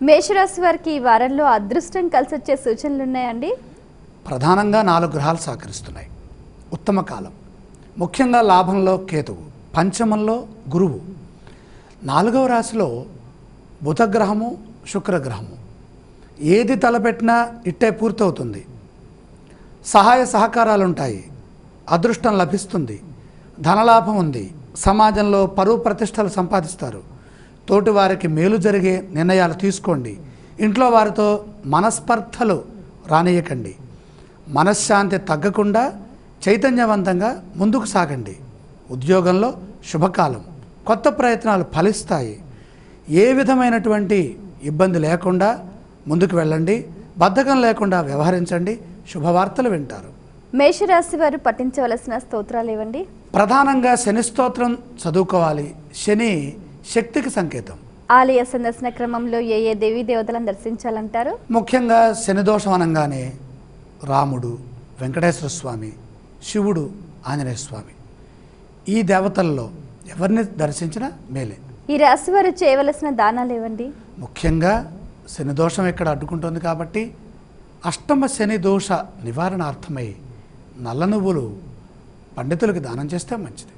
మేషరాశి వారికి ఈ వారంలో అదృష్టం కలిసొచ్చే సూచనలు ఉన్నాయండి. ప్రధానంగా 4 గ్రహాలు సహకరిస్తున్నాయి. ఉత్తమ కాలం. ముఖ్యంగా లాభంలో కేతువు, పంచమంలో గురువు, 4వ రాశిలో బుధగ్రహము, శుక్రగ్రహము. ఏది తలపెట్టినా ఇట్టే పూర్తవుతుంది. సహాయ సహకారాలు ఉంటాయి. అదృష్టం లభిస్తుంది. ధనలాభం ఉంది. సమాజంలో పరువు ప్రతిష్టలు సంపాదిస్తారు. తోటి వారికి మేలు జరిగే నిర్ణయాలు తీసుకోండి. ఇంట్లో వారితో మనస్పర్ధలు రానియకండి. మనశ్శాంతి తగ్గకుండా చైతన్యవంతంగా ముందుకు సాగండి. ఉద్యోగంలో శుభకాలం. కొత్త ప్రయత్నాలు ఫలిస్తాయి. ఏ విధమైనటువంటి ఇబ్బంది లేకుండా ముందుకు వెళ్ళండి. బద్ధకం లేకుండా వ్యవహరించండి. శుభవార్తలు వింటారు. మేషరాశి వారు పఠించవలసిన స్తోత్రాలు ఏవండి? ప్రధానంగా శని స్తోత్రం చదువుకోవాలి. శని శక్తికి సంకేతం. ఆలయ సందర్శన క్రమంలో ఏ ఏ దేవీ దేవతలను దర్శించాలంటారు? ముఖ్యంగా శని దోషం అనగానే రాముడు, వెంకటేశ్వర స్వామి, శివుడు, ఆంజనేయ స్వామి, ఈ దేవతల్లో ఎవరిని దర్శించినా మేలే. ఈ రాశి వారు చేయవలసిన దానాలు ఏవండి? ముఖ్యంగా శని దోషం ఇక్కడ అడ్డుకుంటుంది కాబట్టి అష్టమ శని దోష నివారణార్థమై నల్ల నువ్వులు పండితులకు దానం చేస్తే మంచిది.